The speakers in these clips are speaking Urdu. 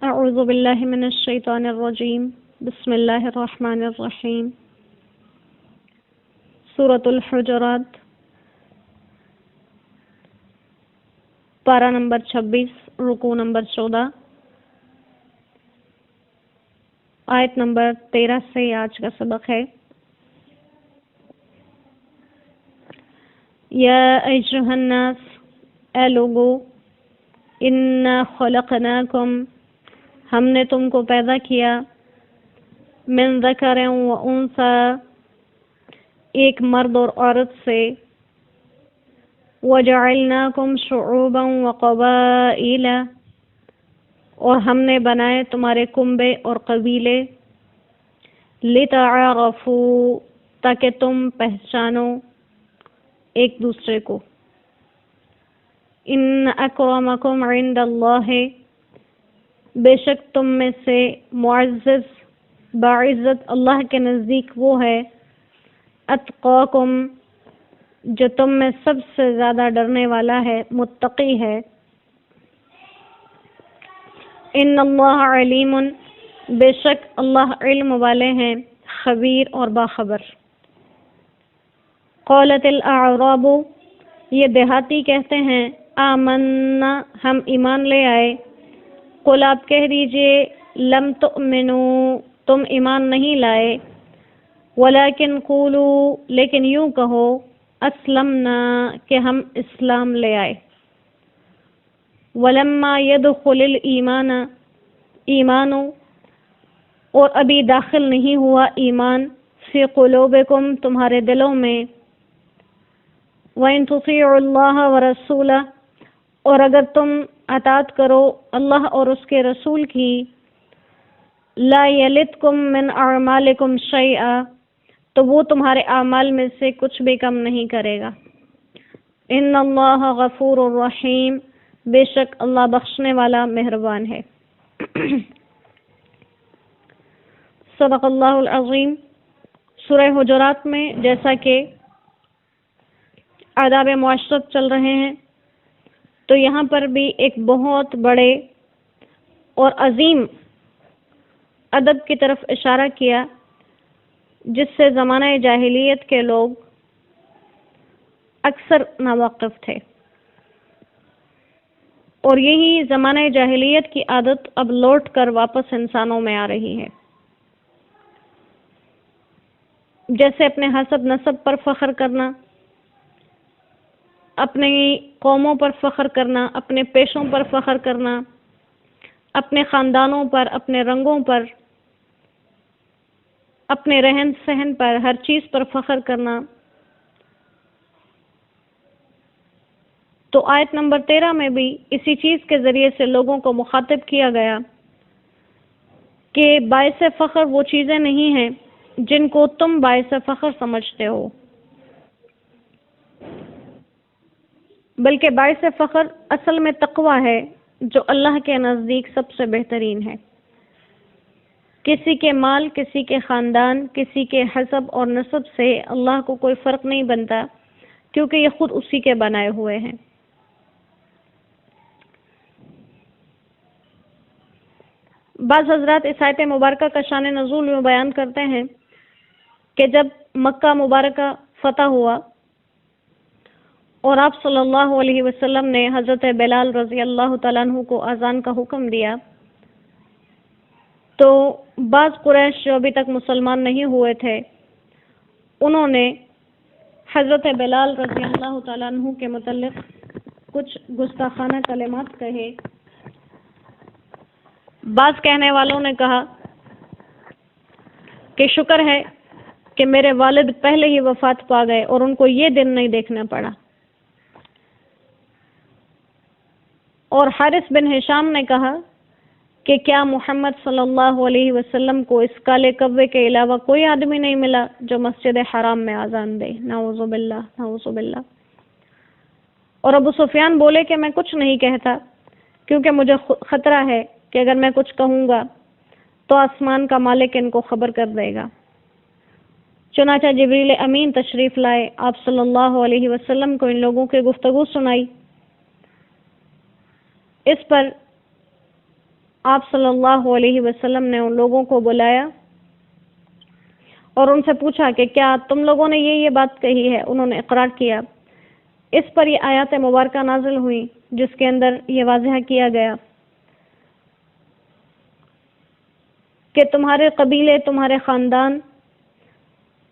اعوذ باللہ من الشیطان الرجیم بسم اللہ الرحمن الرحیم سورۃ الحجرات پارہ نمبر 26 رکوع نمبر 14 آیت نمبر 13 سے آج کا سبق ہے۔ یا ایھا الناس، اے لوگو، انا خلقناکم، ہم نے تم کو پیدا کیا، من ذکر و انثی، ایک مرد اور عورت سے، وجعلناکم شعوبا و قبائل، اور ہم نے بنائے تمہارے کنبے اور قبیلے، لتعارفوا، تاکہ تم پہچانو ایک دوسرے کو۔ ان اکرمکم عند اللہ، بے شک تم میں سے معزز باعزت اللہ کے نزدیک وہ ہے، اتقاکم، جو تم میں سب سے زیادہ ڈرنے والا ہے، متقی ہے۔ ان اللہ علیم، بے شک اللہ علم والے ہیں، خبیر اور باخبر۔ قالت الاعراب، یہ دیہاتی کہتے ہیں، آمنا، ہم ایمان لے آئے۔ قل، آپ کہہ دیجئے، لم تؤمنوا، تم ایمان نہیں لائے، ولیکن قولوا، لیکن یوں کہو، اسلمنا، کہ ہم اسلام لے آئے۔ ولما يدخل الایمان، ایمان، اور ابھی داخل نہیں ہوا ایمان، فی قلوبکم، تمہارے دلوں میں، وَإِن تُطِيعُوا اللَّهَ وَرَسُولَهُ، اور اگر تم اطاعت کرو اللہ اور اس کے رسول کی، لا یلتکم من اعمالکم شیئا، تو وہ تمہارے اعمال میں سے کچھ بھی کم نہیں کرے گا۔ ان اللہ غفور الرحیم، بے شک اللہ بخشنے والا مہربان ہے۔ صدق اللہ العظیم۔ سورہ حجرات میں جیسا کہ آداب معاشرت چل رہے ہیں، تو یہاں پر بھی ایک بہت بڑے اور عظیم ادب کی طرف اشارہ کیا، جس سے زمانہ جاہلیت کے لوگ اکثر ناواقف تھے، اور یہی زمانہ جاہلیت کی عادت اب لوٹ کر واپس انسانوں میں آ رہی ہے۔ جیسے اپنے حسب نسب پر فخر کرنا، اپنی قوموں پر فخر کرنا، اپنے پیشوں پر فخر کرنا، اپنے خاندانوں پر، اپنے رنگوں پر، اپنے رہن سہن پر، ہر چیز پر فخر کرنا۔ تو آیت نمبر 13 میں بھی اسی چیز کے ذریعے سے لوگوں کو مخاطب کیا گیا کہ باعث فخر وہ چیزیں نہیں ہیں جن کو تم باعث فخر سمجھتے ہو، بلکہ باعث فخر اصل میں تقوی ہے، جو اللہ کے نزدیک سب سے بہترین ہے۔ کسی کے مال، کسی کے خاندان، کسی کے حسب اور نسب سے اللہ کو کوئی فرق نہیں بنتا، کیونکہ یہ خود اسی کے بنائے ہوئے ہیں۔ بعض حضرات اس آیت مبارکہ کا شان نزول میں بیان کرتے ہیں کہ جب مکہ مبارکہ فتح ہوا اور آپ صلی اللہ علیہ وسلم نے حضرت بلال رضی اللہ تعالیٰ عنہ کو اذان کا حکم دیا، تو بعض قریش جو ابھی تک مسلمان نہیں ہوئے تھے، انہوں نے حضرت بلال رضی اللہ تعالیٰ عنہ کے متعلق کچھ گستاخانہ کلمات کہے۔ بعض کہنے والوں نے کہا کہ شکر ہے کہ میرے والد پہلے ہی وفات پا گئے اور ان کو یہ دن نہیں دیکھنا پڑا۔ اور حارث بن ہشام نے کہا کہ کیا محمد صلی اللہ علیہ وسلم کو اس کالے کوے کے علاوہ کوئی آدمی نہیں ملا جو مسجد حرام میں اذان دے؟ نعوذ باللہ، نعوذ باللہ۔ اور ابو سفیان بولے کہ میں کچھ نہیں کہتا، کیونکہ مجھے خطرہ ہے کہ اگر میں کچھ کہوں گا تو آسمان کا مالک ان کو خبر کر دے گا۔ چنانچہ جبریل امین تشریف لائے، آپ صلی اللہ علیہ وسلم کو ان لوگوں کی گفتگو سنائی۔ اس پر آپ صلی اللہ علیہ وسلم نے ان لوگوں کو بلایا اور ان سے پوچھا کہ کیا تم لوگوں نے یہ بات کہی ہے؟ انہوں نے اقرار کیا۔ اس پر یہ آیات مبارکہ نازل ہوئی جس کے اندر یہ واضح کیا گیا کہ تمہارے قبیلے، تمہارے خاندان،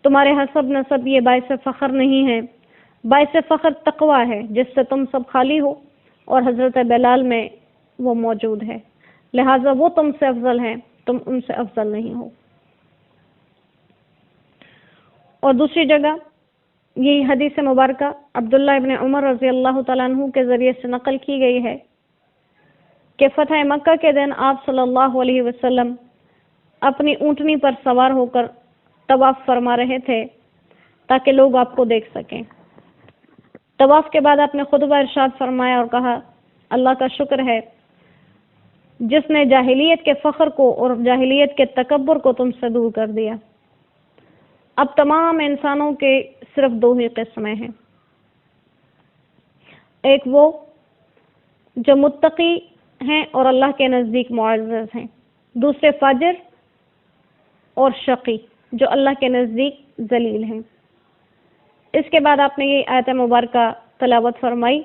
تمہارے حسب نسب یہ باعث فخر نہیں ہے، باعث فخر تقوی ہے جس سے تم سب خالی ہو اور حضرت بلال میں وہ موجود ہے، لہٰذا وہ تم سے افضل ہیں، تم ان سے افضل نہیں ہو۔ اور دوسری جگہ یہی حدیث مبارکہ عبداللہ ابن عمر رضی اللہ تعالیٰ عنہ کے ذریعے سے نقل کی گئی ہے کہ فتح مکہ کے دن آپ صلی اللہ علیہ وسلم اپنی اونٹنی پر سوار ہو کر طواف فرما رہے تھے تاکہ لوگ آپ کو دیکھ سکیں۔ طواف کے بعد آپ نے خطبہ ارشاد فرمایا اور کہا، اللہ کا شکر ہے جس نے جاہلیت کے فخر کو اور جاہلیت کے تکبر کو تم سے دور کر دیا۔ اب تمام انسانوں کے صرف دو ہی قسمیں ہیں، ایک وہ جو متقی ہیں اور اللہ کے نزدیک معزز ہیں، دوسرے فاجر اور شقی جو اللہ کے نزدیک ذلیل ہیں۔ اس کے بعد آپ نے یہ آیت مبارکہ تلاوت فرمائی،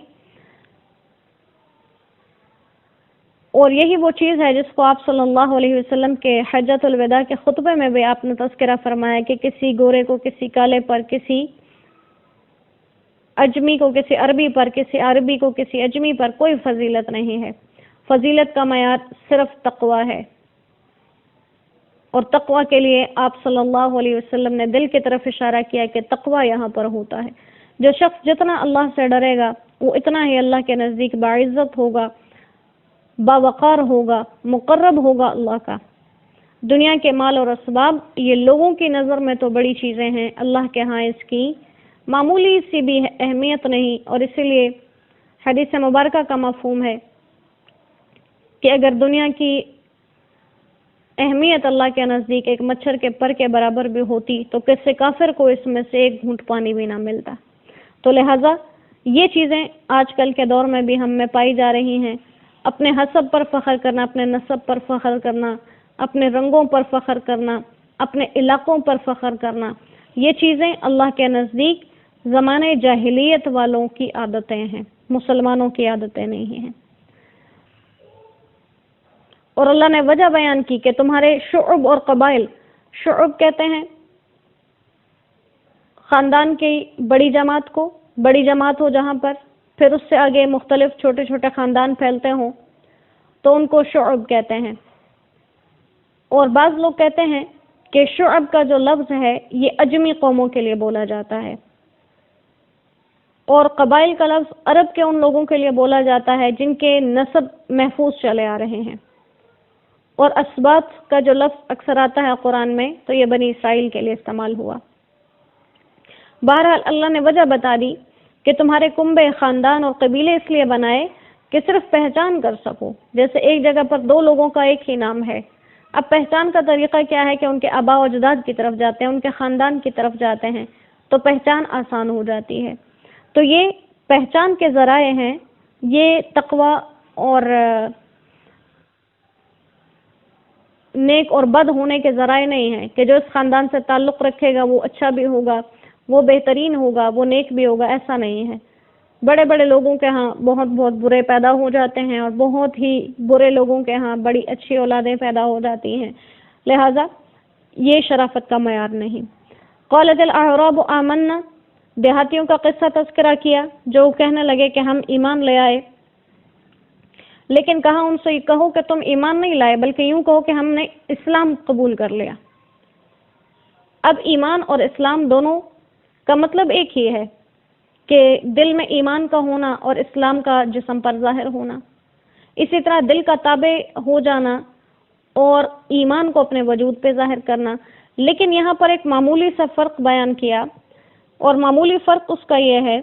اور یہی وہ چیز ہے جس کو آپ صلی اللہ علیہ وسلم کے حجۃ الوداع کے خطبے میں بھی آپ نے تذکرہ فرمایا کہ کسی گورے کو کسی کالے پر، کسی اجمی کو کسی عربی پر، کسی عربی کو کسی اجمی پر کوئی فضیلت نہیں ہے، فضیلت کا معیار صرف تقوی ہے۔ اور تقوی کے لیے آپ صلی اللہ علیہ وسلم نے دل کی طرف اشارہ کیا کہ تقوی یہاں پر ہوتا ہے۔ جو شخص جتنا اللہ سے ڈرے گا وہ اتنا ہی اللہ کے نزدیک باعزت ہوگا، باوقار ہوگا، مقرب ہوگا اللہ کا۔ دنیا کے مال اور اسباب یہ لوگوں کی نظر میں تو بڑی چیزیں ہیں، اللہ کے ہاں اس کی معمولی سی بھی اہمیت نہیں، اور اسی لیے حدیث مبارکہ کا مفہوم ہے کہ اگر دنیا کی اہمیت اللہ کے نزدیک ایک مچھر کے پر کے برابر بھی ہوتی تو کسی کافر کو اس میں سے ایک گھونٹ پانی بھی نہ ملتا۔ تو لہٰذا یہ چیزیں آج کل کے دور میں بھی ہم میں پائی جا رہی ہیں، اپنے حسب پر فخر کرنا، اپنے نسب پر فخر کرنا، اپنے رنگوں پر فخر کرنا، اپنے علاقوں پر فخر کرنا، یہ چیزیں اللہ کے نزدیک زمانے جاہلیت والوں کی عادتیں ہیں، مسلمانوں کی عادتیں نہیں ہیں۔ اور اللہ نے وجہ بیان کی کہ تمہارے شعب اور قبائل، شعب کہتے ہیں خاندان کی بڑی جماعت کو، بڑی جماعت ہو جہاں پر پھر اس سے آگے مختلف چھوٹے چھوٹے خاندان پھیلتے ہوں تو ان کو شعب کہتے ہیں۔ اور بعض لوگ کہتے ہیں کہ شعب کا جو لفظ ہے یہ اجمی قوموں کے لیے بولا جاتا ہے، اور قبائل کا لفظ عرب کے ان لوگوں کے لیے بولا جاتا ہے جن کے نسب محفوظ چلے آ رہے ہیں۔ اور اسباط کا جو لفظ اکثر آتا ہے قرآن میں تو یہ بنی اسرائیل کے لیے استعمال ہوا۔ بہرحال اللہ نے وجہ بتا دی کہ تمہارے کنبے، خاندان اور قبیلے اس لیے بنائے کہ صرف پہچان کر سکو، جیسے ایک جگہ پر دو لوگوں کا ایک ہی نام ہے، اب پہچان کا طریقہ کیا ہے کہ ان کے آباء و اجداد کی طرف جاتے ہیں، ان کے خاندان کی طرف جاتے ہیں تو پہچان آسان ہو جاتی ہے۔ تو یہ پہچان کے ذرائع ہیں، یہ تقوی اور نیک اور بد ہونے کے ذرائع نہیں ہیں کہ جو اس خاندان سے تعلق رکھے گا وہ اچھا بھی ہوگا، وہ بہترین ہوگا، وہ نیک بھی ہوگا، ایسا نہیں ہے۔ بڑے بڑے لوگوں کے ہاں بہت بہت برے پیدا ہو جاتے ہیں، اور بہت ہی برے لوگوں کے ہاں بڑی اچھی اولادیں پیدا ہو جاتی ہیں، لہذا یہ شرافت کا معیار نہیں۔ قالت الاعراب آمنا، دیہاتیوں کا قصہ تذکرہ کیا جو کہنے لگے کہ ہم ایمان لے آئے، لیکن کہا ان سے کہو کہ تم ایمان نہیں لائے بلکہ یوں کہو کہ ہم نے اسلام قبول کر لیا۔ اب ایمان اور اسلام دونوں کا مطلب ایک ہی ہے کہ دل میں ایمان کا ہونا اور اسلام کا جسم پر ظاہر ہونا، اسی طرح دل کا تابع ہو جانا اور ایمان کو اپنے وجود پہ ظاہر کرنا۔ لیکن یہاں پر ایک معمولی سا فرق بیان کیا، اور معمولی فرق اس کا یہ ہے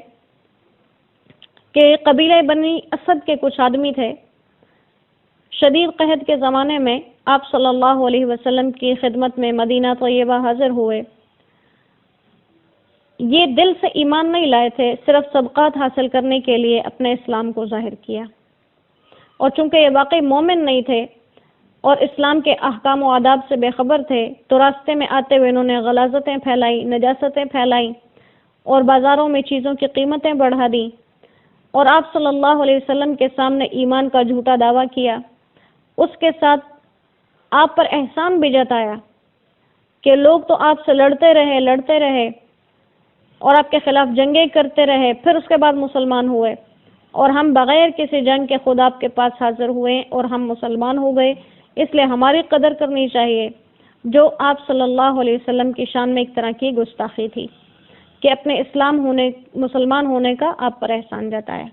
کہ قبیلہ بنی اسد کے کچھ آدمی تھے، شدید قحط کے زمانے میں آپ صلی اللہ علیہ وسلم کی خدمت میں مدینہ طیبہ حاضر ہوئے۔ یہ دل سے ایمان نہیں لائے تھے، صرف سبقات حاصل کرنے کے لیے اپنے اسلام کو ظاہر کیا، اور چونکہ یہ واقعی مومن نہیں تھے اور اسلام کے احکام و آداب سے بے خبر تھے، تو راستے میں آتے ہوئے انہوں نے غلاظتیں پھیلائی، نجاستیں پھیلائیں اور بازاروں میں چیزوں کی قیمتیں بڑھا دیں، اور آپ صلی اللہ علیہ وسلم کے سامنے ایمان کا جھوٹا دعویٰ کیا۔ اس کے ساتھ آپ پر احسان بھی جتایا کہ لوگ تو آپ سے لڑتے رہے اور آپ کے خلاف جنگیں کرتے رہے، پھر اس کے بعد مسلمان ہوئے، اور ہم بغیر کسی جنگ کے خود آپ کے پاس حاضر ہوئے اور ہم مسلمان ہو گئے، اس لیے ہماری قدر کرنی چاہیے۔ جو آپ صلی اللہ علیہ وسلم کی شان میں ایک طرح کی گستاخی تھی کہ اپنے مسلمان ہونے کا آپ پر احسان جتایا،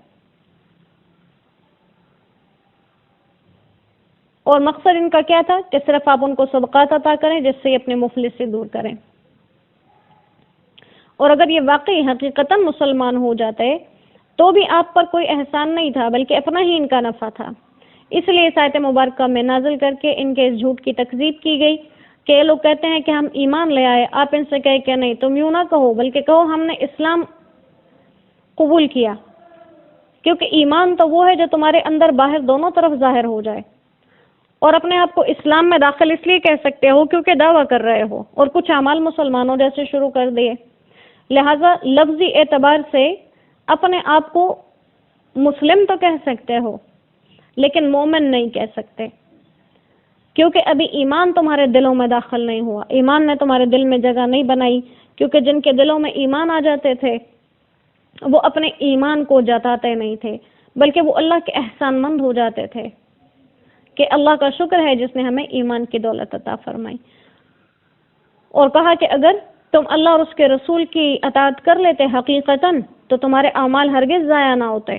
اور مقصد ان کا کیا تھا کہ صرف آپ ان کو صدقات عطا کریں جس سے یہ اپنے مفلس سے دور کریں، اور اگر یہ واقعی حقیقتاً مسلمان ہو جاتے تو بھی آپ پر کوئی احسان نہیں تھا بلکہ اپنا ہی ان کا نفع تھا۔ اس لیے اس آیت مبارکہ میں نازل کر کے ان کے اس جھوٹ کی تکذیب کی گئی کہ یہ لوگ کہتے ہیں کہ ہم ایمان لے آئے، آپ ان سے کہے کہ نہیں، تم یوں نہ کہو بلکہ کہو ہم نے اسلام قبول کیا، کیونکہ ایمان تو وہ ہے جو تمہارے اندر باہر دونوں طرف ظاہر ہو جائے، اور اپنے آپ کو اسلام میں داخل اس لیے کہہ سکتے ہو کیونکہ دعویٰ کر رہے ہو اور کچھ اعمال مسلمانوں جیسے شروع کر دیے، لہٰذا لفظی اعتبار سے اپنے آپ کو مسلم تو کہہ سکتے ہو لیکن مومن نہیں کہہ سکتے، کیونکہ ابھی ایمان تمہارے دلوں میں داخل نہیں ہوا، ایمان نے تمہارے دل میں جگہ نہیں بنائی، کیونکہ جن کے دلوں میں ایمان آ جاتے تھے وہ اپنے ایمان کو جتاتے نہیں تھے بلکہ وہ اللہ کے احسان مند ہو جاتے تھے کہ اللہ کا شکر ہے جس نے ہمیں ایمان کی دولت عطا فرمائی، اور کہا کہ اگر تم اللہ اور اس کے رسول کی اطاعت کر لیتے حقیقتاً تو تمہارے اعمال ہرگز ضائع نہ ہوتے،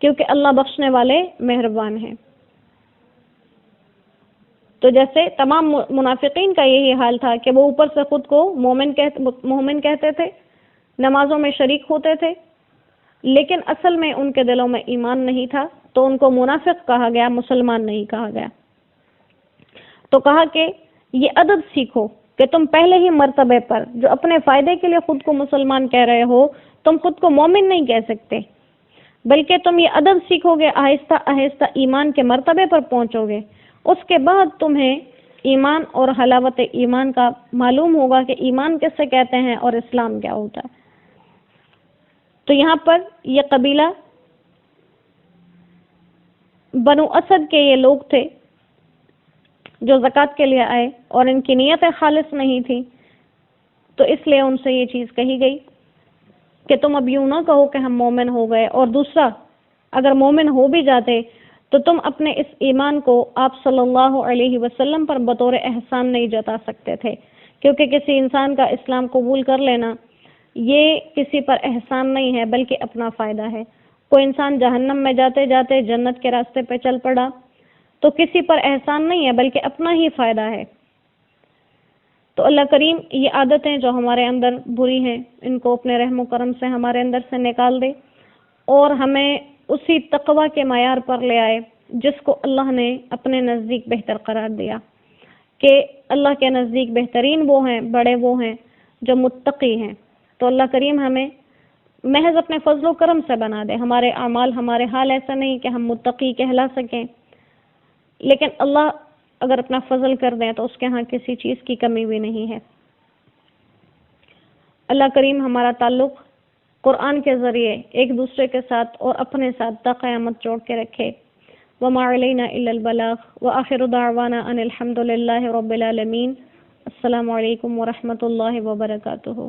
کیونکہ اللہ بخشنے والے مہربان ہیں۔ تو جیسے تمام منافقین کا یہی حال تھا کہ وہ اوپر سے خود کو مومن کہتے تھے، نمازوں میں شریک ہوتے تھے، لیکن اصل میں ان کے دلوں میں ایمان نہیں تھا، تو ان کو منافق کہا گیا، مسلمان نہیں کہا گیا۔ تو کہا کہ یہ ادب سیکھو کہ تم پہلے ہی مرتبے پر جو اپنے فائدے کے لیے خود کو مسلمان کہہ رہے ہو، تم خود کو مومن نہیں کہہ سکتے، بلکہ تم یہ ادب سیکھو گے، آہستہ آہستہ ایمان کے مرتبے پر پہنچو گے، اس کے بعد تمہیں ایمان اور حلاوت ایمان کا معلوم ہوگا کہ ایمان کسے کہتے ہیں اور اسلام کیا ہوتا ہے۔ تو یہاں پر یہ قبیلہ بنو اسد کے یہ لوگ تھے جو زکوٰۃ کے لیے آئے اور ان کی نیتیں خالص نہیں تھی، تو اس لیے ان سے یہ چیز کہی گئی کہ تم اب یوں نہ کہو کہ ہم مومن ہو گئے، اور دوسرا اگر مومن ہو بھی جاتے تو تم اپنے اس ایمان کو آپ صلی اللہ علیہ وسلم پر بطور احسان نہیں جتا سکتے تھے، کیونکہ کسی انسان کا اسلام قبول کر لینا یہ کسی پر احسان نہیں ہے بلکہ اپنا فائدہ ہے۔ کوئی انسان جہنم میں جاتے جاتے جنت کے راستے پہ چل پڑا تو کسی پر احسان نہیں ہے بلکہ اپنا ہی فائدہ ہے۔ تو اللہ کریم یہ عادتیں جو ہمارے اندر بری ہیں ان کو اپنے رحم و کرم سے ہمارے اندر سے نکال دے، اور ہمیں اسی تقوی کے معیار پر لے آئے جس کو اللہ نے اپنے نزدیک بہتر قرار دیا، کہ اللہ کے نزدیک بہترین وہ ہیں، بڑے وہ ہیں جو متقی ہیں۔ تو اللہ کریم ہمیں محض اپنے فضل و کرم سے بنا دے، ہمارے اعمال ہمارے حال ایسا نہیں کہ ہم متقی کہلا سکیں، لیکن اللہ اگر اپنا فضل کر دیں تو اس کے ہاں کسی چیز کی کمی بھی نہیں ہے۔ اللہ کریم ہمارا تعلق قرآن کے ذریعے ایک دوسرے کے ساتھ اور اپنے ساتھ تا قیامت جوڑ کے رکھے۔ وما علینا الا البلاغ وآخر دعوانا ان الحمد للہ رب العالمین۔ السلام علیکم ورحمۃ اللہ وبرکاتہ۔